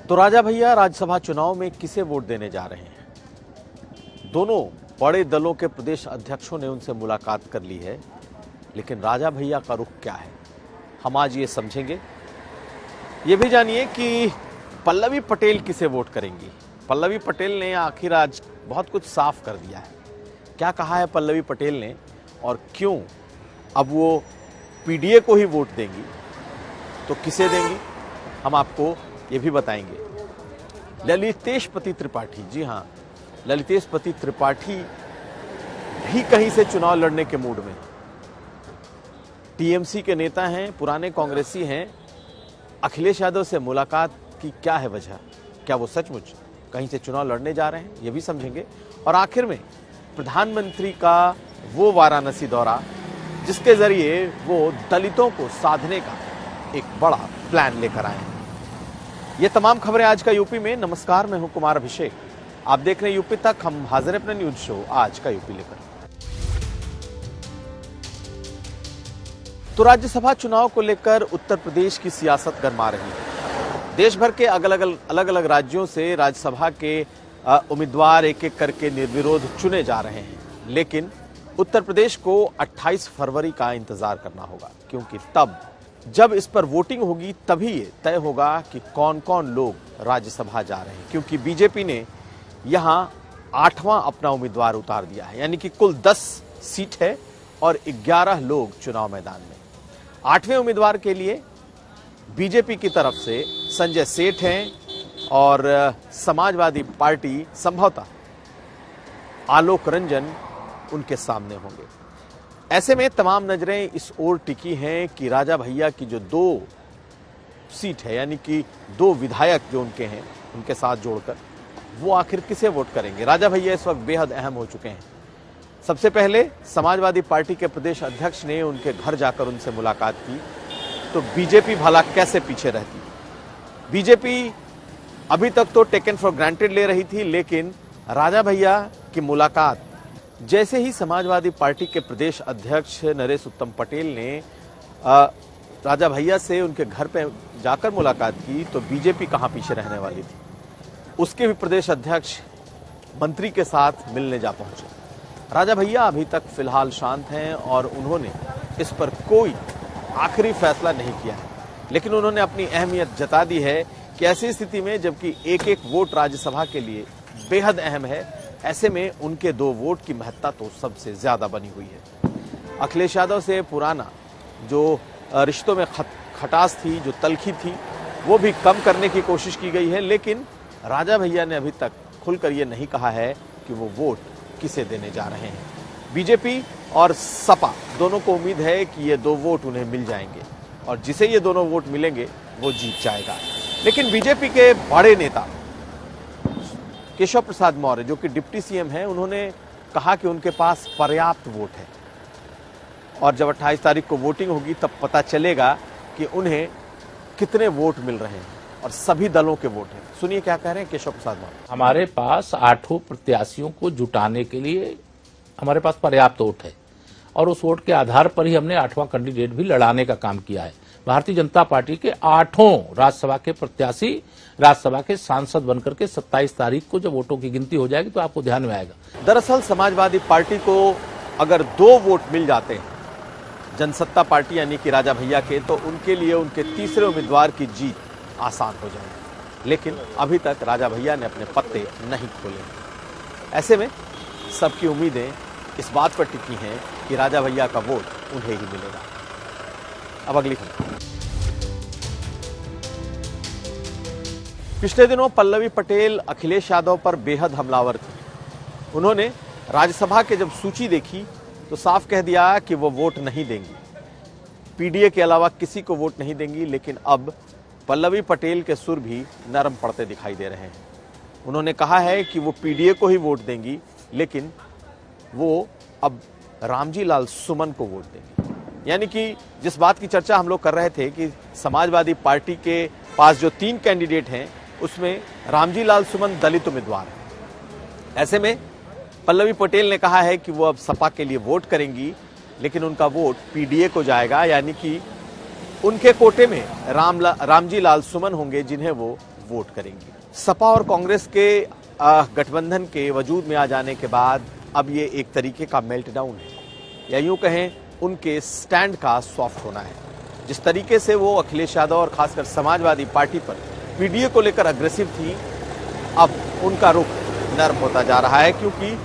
तो राजा भैया राज्यसभा चुनाव में किसे वोट देने जा रहे हैं? दोनों बड़े दलों के प्रदेश अध्यक्षों ने उनसे मुलाकात कर ली है, लेकिन राजा भैया का रुख क्या है, हम आज ये समझेंगे। ये भी जानिए कि पल्लवी पटेल किसे वोट करेंगी। पल्लवी पटेल ने आखिर आज बहुत कुछ साफ कर दिया है। क्या कहा है पल्लवी पटेल ने और क्यों अब वो पीडीए को ही वोट देंगी, तो किसे देंगी, हम आपको ये भी बताएंगे। ललितेशपति त्रिपाठी, जी हाँ, ललितेशपति त्रिपाठी भी कहीं से चुनाव लड़ने के मूड में। टीएमसी के नेता हैं, पुराने कांग्रेसी हैं। अखिलेश यादव से मुलाकात की क्या है वजह? क्या वो सचमुच कहीं से चुनाव लड़ने जा रहे हैं, ये भी समझेंगे। और आखिर में प्रधानमंत्री का वो वाराणसी दौरा जिसके जरिए वो दलितों को साधने का एक बड़ा प्लान लेकर आए हैं। ये तमाम खबरें आज का यूपी में। नमस्कार, मैं हूं कुमार अभिषेक, आप देख रहे हैं यूपी तक। हम हाजिर हैं अपने न्यूज शो आज का यूपी लेकर। तो राज्यसभा चुनाव को लेकर उत्तर प्रदेश की सियासत गरमा रही है। देश भर के अलग अलग राज्यों से राज्यसभा के उम्मीदवार एक एक करके निर्विरोध चुने जा रहे हैं, लेकिन उत्तर प्रदेश को 28 फरवरी का इंतजार करना होगा, क्योंकि तब जब इस पर वोटिंग होगी तभी ये तय होगा कि कौन कौन लोग राज्यसभा जा रहे हैं। क्योंकि बीजेपी ने यहां 8वां अपना उम्मीदवार उतार दिया है, यानी कि कुल 10 सीट है और 11 लोग चुनाव मैदान में। 8वें उम्मीदवार के लिए बीजेपी की तरफ से संजय सेठ हैं और समाजवादी पार्टी संभवतः आलोक रंजन उनके सामने होंगे। ऐसे में तमाम नजरें इस ओर टिकी हैं कि राजा भैया की जो 2 सीट है, यानी कि 2 विधायक जो उनके हैं, उनके साथ जोड़कर वो आखिर किसे वोट करेंगे। राजा भैया इस वक्त बेहद अहम हो चुके हैं। सबसे पहले समाजवादी पार्टी के प्रदेश अध्यक्ष ने उनके घर जाकर उनसे मुलाकात की, तो बीजेपी भला कैसे पीछे रहती। बीजेपी अभी तक तो टेकन फॉर ग्रांटेड ले रही थी, लेकिन राजा भैया की मुलाकात जैसे ही समाजवादी पार्टी के प्रदेश अध्यक्ष नरेश उत्तम पटेल ने राजा भैया से उनके घर पे जाकर मुलाकात की, तो बीजेपी कहां पीछे रहने वाली थी। उसके भी प्रदेश अध्यक्ष मंत्री के साथ मिलने जा पहुंचे। राजा भैया अभी तक फिलहाल शांत हैं और उन्होंने इस पर कोई आखिरी फैसला नहीं किया है, लेकिन उन्होंने अपनी अहमियत जता दी है कि ऐसी स्थिति में जबकि एक एक वोट राज्यसभा के लिए बेहद अहम है, ऐसे में उनके 2 वोट की महत्ता तो सबसे ज्यादा बनी हुई है। अखिलेश यादव से पुराना जो रिश्तों में खटास थी, जो तलखी थी, वो भी कम करने की कोशिश की गई है, लेकिन राजा भैया ने अभी तक खुलकर ये नहीं कहा है कि वो वोट किसे देने जा रहे हैं। बीजेपी और सपा दोनों को उम्मीद है कि ये 2 वोट उन्हें मिल जाएंगे और जिसे ये दोनों वोट मिलेंगे वो जीत जाएगा। लेकिन बीजेपी के बड़े नेता केशव प्रसाद मौर्य, जो कि डिप्टी सीएम हैं, उन्होंने कहा कि उनके पास पर्याप्त वोट है और जब 28 तारीख को वोटिंग होगी तब पता चलेगा कि उन्हें कितने वोट मिल रहे हैं और सभी दलों के वोट हैं। सुनिए क्या कह रहे हैं केशव प्रसाद मौर्य। हमारे पास 8 प्रत्याशियों को जुटाने के लिए हमारे पास पर्याप्त वोट है और उस वोट के आधार पर ही हमने 8वां कैंडिडेट भी लड़ाने का काम किया है। भारतीय जनता पार्टी के 8 राज्यसभा के प्रत्याशी राज्यसभा के सांसद बनकर के 27 तारीख को जब वोटों की गिनती हो जाएगी तो आपको ध्यान में आएगा। दरअसल समाजवादी पार्टी को अगर 2 वोट मिल जाते हैं जनसत्ता पार्टी यानी कि राजा भैया के, तो उनके लिए उनके तीसरे उम्मीदवार की जीत आसान हो जाएगी। लेकिन अभी तक राजा भैया ने अपने पत्ते नहीं खोले। ऐसे में सबकी उम्मीदें इस बात पर टिकी हैं कि राजा भैया का वोट उन्हें ही मिलेगा। अब अगली खबर। पिछले दिनों पल्लवी पटेल अखिलेश यादव पर बेहद हमलावर थी। उन्होंने राज्यसभा के जब सूची देखी तो साफ कह दिया कि वो वोट नहीं देंगी, पीडीए के अलावा किसी को वोट नहीं देंगी। लेकिन अब पल्लवी पटेल के सुर भी नरम पड़ते दिखाई दे रहे हैं। उन्होंने कहा है कि वो पीडीए को ही वोट देंगी, लेकिन वो अब रामजी लाल सुमन को वोट देंगी। यानी कि जिस बात की चर्चा हम लोग कर रहे थे कि समाजवादी पार्टी के पास जो 3 कैंडिडेट हैं उसमें रामजी लाल सुमन दलित उम्मीदवार हैं। ऐसे में पल्लवी पटेल ने कहा है कि वो अब सपा के लिए वोट करेंगी, लेकिन उनका वोट पीडीए को जाएगा, यानी कि उनके कोटे में रामजी लाल सुमन होंगे जिन्हें वो वोट करेंगी। सपा और कांग्रेस के गठबंधन के वजूद में आ जाने के बाद अब ये एक तरीके का मेल्टडाउन है, या यूं कहें उनके स्टैंड का सॉफ्ट होना है। जिस तरीके से वो अखिलेश यादव और खासकर समाजवादी पार्टी पर पीडीए को लेकर अग्रेसिव थी, अब उनका रुख नर्म होता जा रहा है, क्योंकि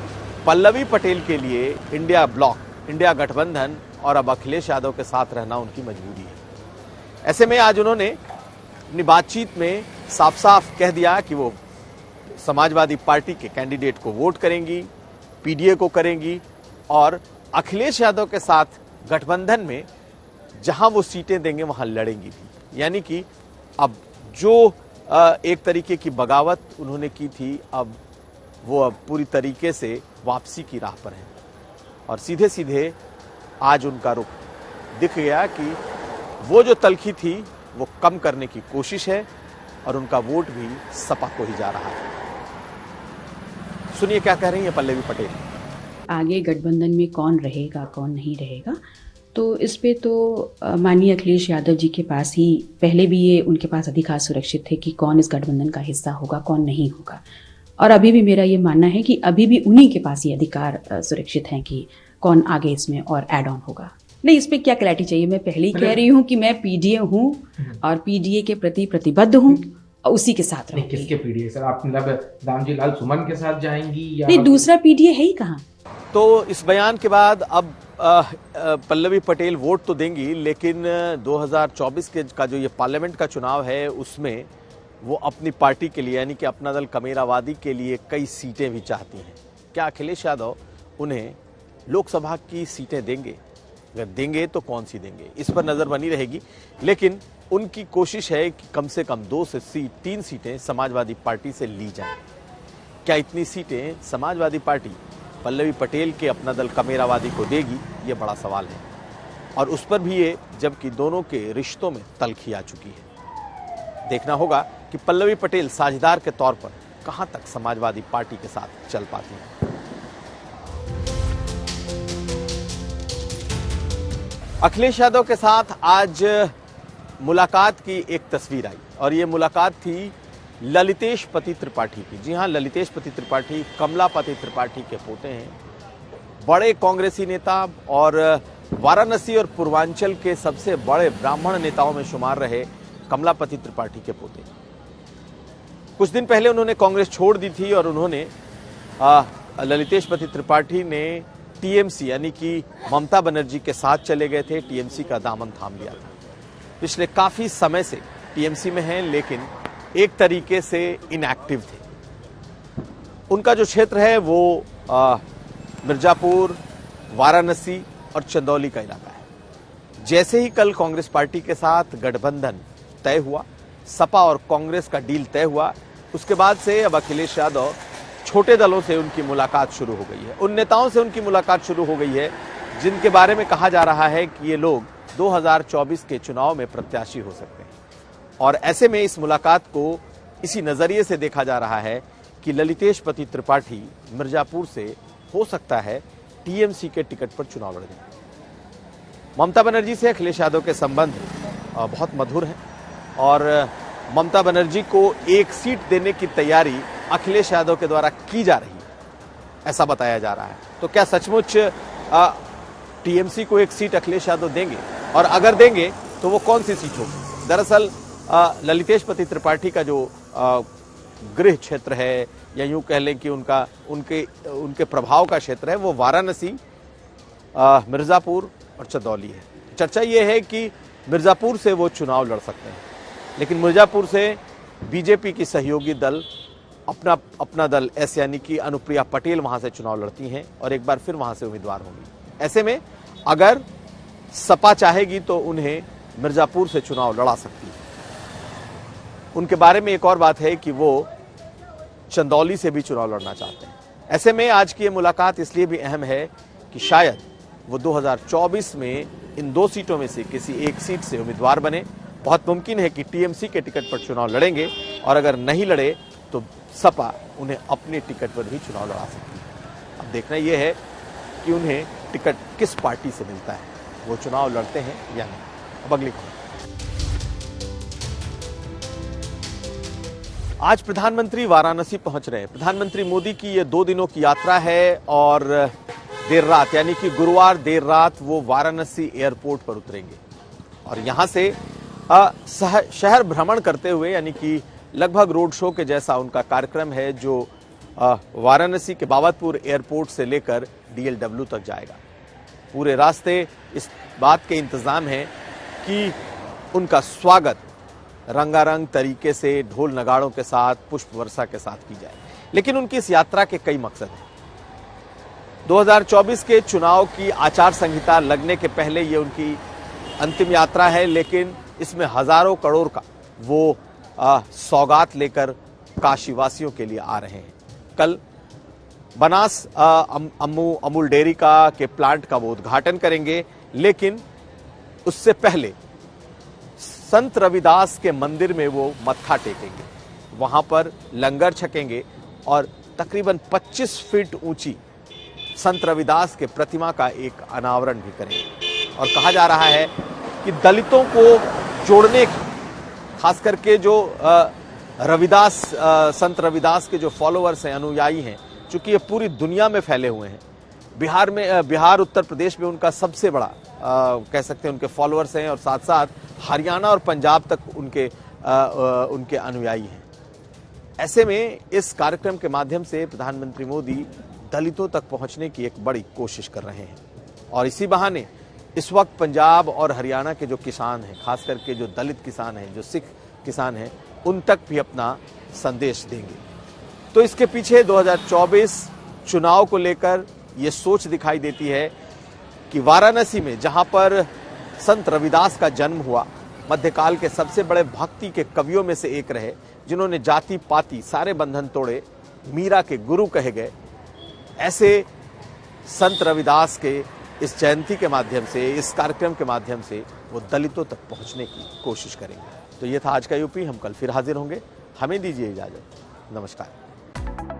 पल्लवी पटेल के लिए इंडिया ब्लॉक, इंडिया गठबंधन और अब अखिलेश यादव के साथ रहना उनकी मजबूरी है। ऐसे में आज उन्होंने अपनी बातचीत में साफ साफ कह दिया कि वो समाजवादी पार्टी के कैंडिडेट को वोट करेंगी, पीडीए को करेंगी और अखिलेश यादव के साथ गठबंधन में जहां वो सीटें देंगे वहां लड़ेंगी भी। यानी कि अब जो एक तरीके की बगावत उन्होंने की थी, अब वो अब पूरी तरीके से वापसी की राह पर है और सीधे सीधे आज उनका रुख दिख गया कि वो जो तलखी थी वो कम करने की कोशिश है और उनका वोट भी सपा को ही जा रहा है। सुनिए क्या कह रही हैं पल्लवी पटेल। आगे गठबंधन में कौन रहेगा कौन नहीं रहेगा, तो इस पे तो माननीय अखिलेश यादव जी के पास ही पहले भी ये उनके पास अधिकार सुरक्षित थे कि कौन इस गठबंधन का हिस्सा होगा कौन नहीं होगा, और अभी भी मेरा ये मानना है कि अभी भी उन्हीं के पास ये अधिकार सुरक्षित हैं कि कौन आगे इसमें और एड ऑन होगा। नहीं, इस पे क्या क्लैरिटी चाहिए। मैं पहले ही कह रही हूँ कि मैं पीडीए हूँ और पीडीए के प्रति प्रतिबद्ध हूँ और उसी के साथ रहूंगी। किसके पीडीए सर? आप मतलब रामजी लाल सुमन के साथ जाएंगी या नहीं, दूसरा पीडीए है ही कहाँ। तो इस बयान के बाद अब पल्लवी पटेल वोट तो देंगी, लेकिन 2024 के का जो ये पार्लियामेंट का चुनाव है उसमें वो अपनी पार्टी के लिए यानी कि अपना दल कमेरावादी के लिए कई सीटें भी चाहती हैं। क्या अखिलेश यादव उन्हें लोकसभा की सीटें देंगे? अगर देंगे तो कौन सी देंगे, इस पर नजर बनी रहेगी। लेकिन उनकी कोशिश है कि कम से कम 2 से 3 सीटें समाजवादी पार्टी से ली जाएं। क्या इतनी सीटें समाजवादी पार्टी पल्लवी पटेल के अपना दल कमेरावादी को देगी, ये बड़ा सवाल है। और उस पर भी ये जबकि दोनों के रिश्तों में तलखी आ चुकी है। देखना होगा कि पल्लवी पटेल साझेदार के तौर पर कहां तक समाजवादी पार्टी के साथ चल पाती हैं। अखिलेश यादव के साथ आज मुलाकात की एक तस्वीर आई और ये मुलाकात थी ललितेश पति त्रिपाठी की। जी हां, ललितेश पति त्रिपाठी कमलापति त्रिपाठी के पोते हैं, बड़े कांग्रेसी नेता और वाराणसी और पूर्वांचल के सबसे बड़े ब्राह्मण नेताओं में शुमार रहे कमलापति त्रिपाठी के पोते। कुछ दिन पहले उन्होंने कांग्रेस छोड़ दी थी और उन्होंने ललितेश पति त्रिपाठी ने टीएमसी यानी कि ममता बनर्जी के साथ चले गए थे, टीएमसी का दामन थाम लिया था। पिछले काफी समय से टीएमसी में हैं, लेकिन एक तरीके से इनएक्टिव थे। उनका जो क्षेत्र है वो मिर्जापुर, वाराणसी और चंदौली का इलाका है। जैसे ही कल कांग्रेस पार्टी के साथ गठबंधन तय हुआ, सपा और कांग्रेस का डील तय हुआ, उसके बाद से अब अखिलेश यादव छोटे दलों से उनकी मुलाकात शुरू हो गई है। उन नेताओं से उनकी मुलाकात शुरू हो गई है जिनके बारे में कहा जा रहा है कि ये लोग 2024 के चुनाव में प्रत्याशी हो सकते हैं। और ऐसे में इस मुलाकात को इसी नजरिए से देखा जा रहा है कि ललितेश पति त्रिपाठी मिर्जापुर से हो सकता है टीएमसी के टिकट पर चुनाव लड़ेंगे। ममता बनर्जी से अखिलेश यादव के संबंध बहुत मधुर हैं और ममता बनर्जी को एक सीट देने की तैयारी अखिलेश यादव के द्वारा की जा रही है, ऐसा बताया जा रहा है। तो क्या सचमुच टीएमसी को एक सीट अखिलेश यादव देंगे, और अगर देंगे तो वो कौन सी सीट होगी? दरअसल ललितेश पति त्रिपाठी का जो गृह क्षेत्र है या यूं कह लें कि उनके प्रभाव का क्षेत्र है वो वाराणसी, मिर्जापुर और चंदौली है। चर्चा ये है कि मिर्जापुर से वो चुनाव लड़ सकते हैं, लेकिन मिर्जापुर से बीजेपी की सहयोगी दल अपना दल एस यानी कि अनुप्रिया पटेल वहां से चुनाव लड़ती हैं और एक बार फिर वहां से उम्मीदवार होंगी। ऐसे में अगर सपा चाहेगी तो उन्हें मिर्जापुर से चुनाव लड़ा सकती है। उनके बारे में एक और बात है कि वो चंदौली से भी चुनाव लड़ना चाहते हैं। ऐसे में आज की ये मुलाकात इसलिए भी अहम है कि शायद वो 2024 में इन 2 सीटों में से किसी एक सीट से उम्मीदवार बने। बहुत मुमकिन है कि टीएमसी के टिकट पर चुनाव लड़ेंगे और अगर नहीं लड़े तो सपा उन्हें अपने टिकट पर भी चुनाव लड़ा सकती है। अब देखना यह है कि उन्हें टिकट किस पार्टी से मिलता है, वो चुनाव लड़ते हैं या नहीं। अब अगली खबर। आज प्रधानमंत्री वाराणसी पहुंच रहे हैं। प्रधानमंत्री मोदी की ये 2 दिनों की यात्रा है और देर रात यानी कि गुरुवार देर रात वो वाराणसी एयरपोर्ट पर उतरेंगे और यहां से शहर भ्रमण करते हुए यानी कि लगभग रोड शो के जैसा उनका कार्यक्रम है जो वाराणसी के बाबतपुर एयरपोर्ट से लेकर DLW तक जाएगा। पूरे रास्ते इस बात के इंतजाम है कि उनका स्वागत रंगारंग तरीके से ढोल नगाड़ों के साथ, पुष्प वर्षा के साथ की जाए। लेकिन उनकी इस यात्रा के कई मकसद हैं। 2024 के चुनाव की आचार संहिता लगने के पहले ये उनकी अंतिम यात्रा है, लेकिन इसमें हजारों करोड़ का वो सौगात लेकर काशीवासियों के लिए आ रहे हैं। कल बनास अमूल डेयरी के प्लांट का वो उद्घाटन करेंगे, लेकिन उससे पहले संत रविदास के मंदिर में वो मत्था टेकेंगे, वहां पर लंगर छकेंगे और तकरीबन 25 फीट ऊंची संत रविदास के प्रतिमा का एक अनावरण भी करेंगे। और कहा जा रहा है कि दलितों को जोड़ने की, खास करके जो रविदास संत रविदास के जो फॉलोअर्स हैं, अनुयायी हैं, चूंकि ये पूरी दुनिया में फैले हुए हैं, बिहार उत्तर प्रदेश में उनका सबसे बड़ा कह सकते हैं उनके फॉलोअर्स हैं और साथ साथ हरियाणा और पंजाब तक उनके अनुयायी हैं। ऐसे में इस कार्यक्रम के माध्यम से प्रधानमंत्री मोदी दलितों तक पहुंचने की एक बड़ी कोशिश कर रहे हैं और इसी बहाने इस वक्त पंजाब और हरियाणा के जो किसान हैं, खास करके जो दलित किसान हैं, जो सिख किसान हैं, उन तक भी अपना संदेश देंगे। तो इसके पीछे 2024 चुनाव को लेकर ये सोच दिखाई देती है कि वाराणसी में, जहां पर संत रविदास का जन्म हुआ, मध्यकाल के सबसे बड़े भक्ति के कवियों में से एक रहे, जिन्होंने जाति पाति सारे बंधन तोड़े, मीरा के गुरु कहे गए, ऐसे संत रविदास के इस जयंती के माध्यम से, इस कार्यक्रम के माध्यम से वो दलितों तक पहुंचने की कोशिश करेंगे। तो ये था आज का यूपी। हम कल फिर हाजिर होंगे। हमें दीजिए इजाजत। नमस्कार।